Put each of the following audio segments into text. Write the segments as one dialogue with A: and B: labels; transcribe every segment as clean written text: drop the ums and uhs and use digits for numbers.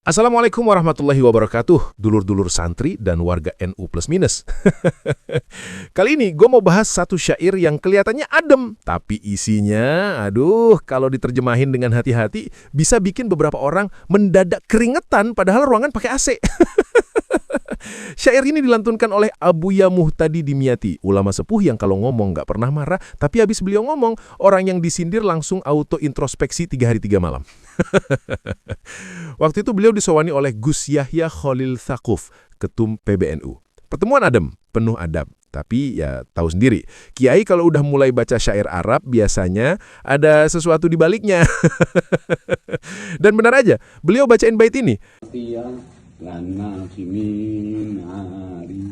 A: Assalamualaikum warahmatullahi wabarakatuh, dulur-dulur santri dan warga NU plus minus. Kali ini gue mau bahas satu syair yang kelihatannya adem, tapi isinya, kalau diterjemahin dengan hati-hati, bisa bikin beberapa orang mendadak keringetan padahal ruangan pakai AC. Syair ini dilantunkan oleh Abuya Muhtadi Dimyati, ulama sepuh yang kalau ngomong gak pernah marah, tapi habis beliau ngomong, orang yang disindir langsung auto introspeksi 3 hari 3 malam. Waktu itu beliau disowani oleh Gus Yahya Khalil Saquf, ketum PBNU. Pertemuan adem, penuh adab. Tapi ya tahu sendiri, kiai kalau udah mulai baca syair Arab biasanya ada sesuatu di baliknya. Dan benar aja, beliau bacain bait ini.
B: Lana kiminari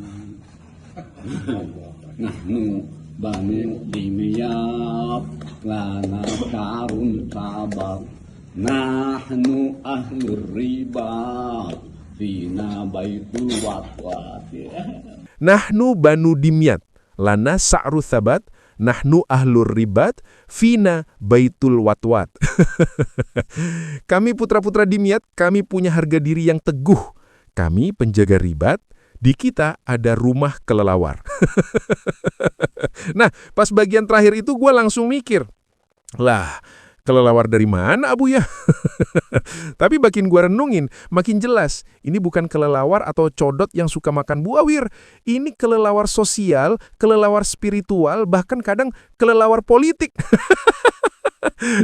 B: nahnu banu dimiyab lana karun kabar nahnu ahlur riba fina baitul watwat.
A: Nahnu banu dimyat lana sa'ru thabat nahnu ahlur ribat fina baitul watwat. Kami putra-putra Dimyat, kami punya harga diri yang teguh. Kami penjaga ribat, di kita ada rumah kelelawar. Nah, pas bagian terakhir itu gue langsung mikir, lah, kelelawar dari mana Abu ya? Tapi makin gue renungin, makin jelas. Ini bukan kelelawar atau codot yang suka makan buah wir. Ini kelelawar sosial, kelelawar spiritual, bahkan kadang kelelawar politik.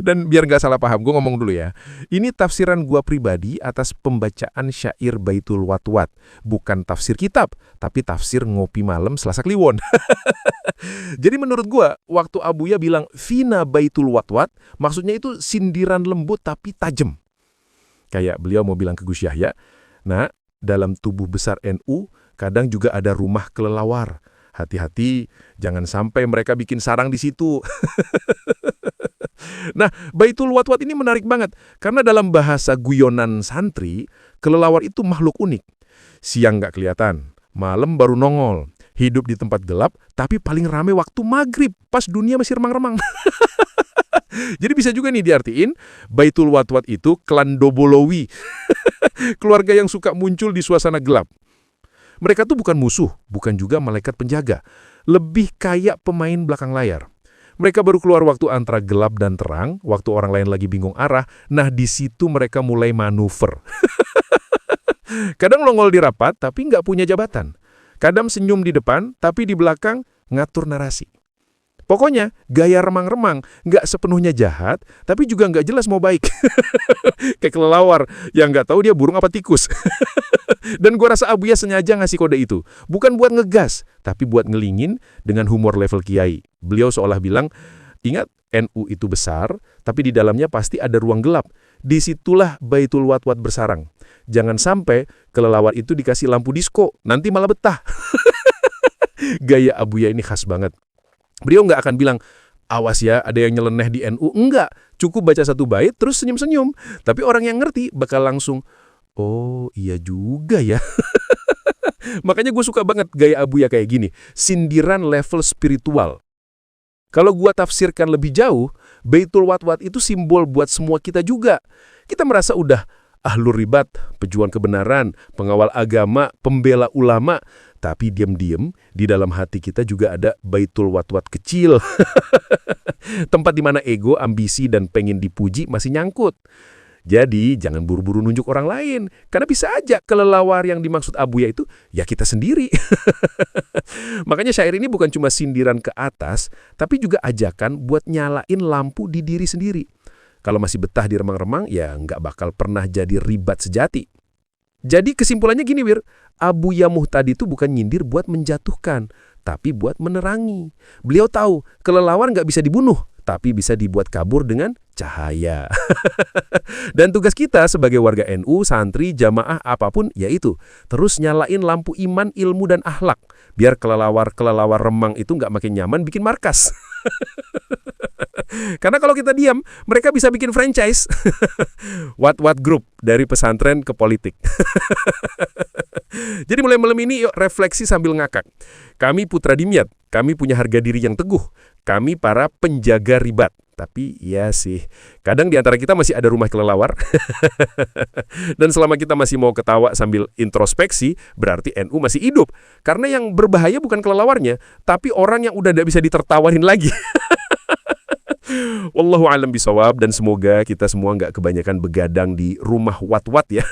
A: Dan biar gak salah paham, gue ngomong dulu ya. Ini tafsiran gue pribadi atas pembacaan syair Baitul Watwat. Bukan tafsir kitab, tapi tafsir ngopi malam Selasa Kliwon. Jadi menurut gue, waktu Abuya bilang Fina Baitul Watwat, maksudnya itu sindiran lembut tapi tajam. Kayak beliau mau bilang ke Gus Yahya, nah dalam tubuh besar NU kadang juga ada rumah kelelawar. Hati-hati, jangan sampai mereka bikin sarang di situ. Nah, Baitul Watwat ini menarik banget, karena dalam bahasa guyonan santri, kelelawar itu makhluk unik. Siang nggak kelihatan, malam baru nongol, hidup di tempat gelap, tapi paling rame waktu maghrib, pas dunia masih remang-remang. Jadi bisa juga nih diartiin, Baitul Watwat itu klan Dobolowi, keluarga yang suka muncul di suasana gelap. Mereka tuh bukan musuh, bukan juga malaikat penjaga, lebih kayak pemain belakang layar. Mereka baru keluar waktu antara gelap dan terang, waktu orang lain lagi bingung arah, nah di situ mereka mulai manuver. Kadang nongol di rapat, tapi nggak punya jabatan. Kadang senyum di depan, tapi di belakang ngatur narasi. Pokoknya, gaya remang-remang, nggak sepenuhnya jahat, tapi juga nggak jelas mau baik. Kayak kelelawar, yang nggak tahu dia burung apa tikus. Dan gue rasa Abuya sengaja ngasih kode itu. Bukan buat ngegas, tapi buat ngelingin dengan humor level kiai. Beliau seolah bilang, ingat NU itu besar, tapi di dalamnya pasti ada ruang gelap. Disitulah Baitul Watwat bersarang. Jangan sampai kelelawar itu dikasih lampu disko, nanti malah betah. Gaya Abuya ini khas banget. Beliau nggak akan bilang, awas ya ada yang nyeleneh di NU. Enggak, cukup baca satu bait terus senyum-senyum. Tapi orang yang ngerti bakal langsung, oh iya juga ya. Makanya gue suka banget gaya Abuya kayak gini, sindiran level spiritual. Kalau gue tafsirkan lebih jauh, Baitul Watwat itu simbol buat semua kita juga. Kita merasa udah ahlur ribat, pejuang kebenaran, pengawal agama, pembela ulama. Tapi diam-diam di dalam hati kita juga ada Baitul Watwat kecil. Tempat di mana ego, ambisi, dan pengen dipuji masih nyangkut. Jadi jangan buru-buru nunjuk orang lain. Karena bisa aja kelelawar yang dimaksud Abuya itu ya kita sendiri. Makanya syair ini bukan cuma sindiran ke atas, tapi juga ajakan buat nyalain lampu di diri sendiri. Kalau masih betah di remang-remang, ya nggak bakal pernah jadi ribat sejati. Jadi kesimpulannya gini Wir, Abuya Muhtadi itu bukan nyindir buat menjatuhkan, tapi buat menerangi. Beliau tahu kelelawar nggak bisa dibunuh, tapi bisa dibuat kabur dengan cahaya. Dan tugas kita sebagai warga NU, santri, jamaah, apapun, yaitu terus nyalain lampu iman, ilmu, dan akhlak. Biar kelelawar remang itu nggak makin nyaman bikin markas. Karena kalau kita diam, mereka bisa bikin franchise. What group dari pesantren ke politik. Jadi mulai malam ini yuk refleksi sambil ngakak. Kami putra Dimyat, kami punya harga diri yang teguh. Kami para penjaga ribat. Tapi ya sih, kadang di antara kita masih ada rumah kelelawar. Dan selama kita masih mau ketawa sambil introspeksi, berarti NU masih hidup. Karena yang berbahaya bukan kelelawarnya, tapi orang yang udah tidak bisa ditertawarin lagi. Wallahu a'lam bishawab, dan semoga kita semua nggak kebanyakan begadang di rumah wat-wat ya.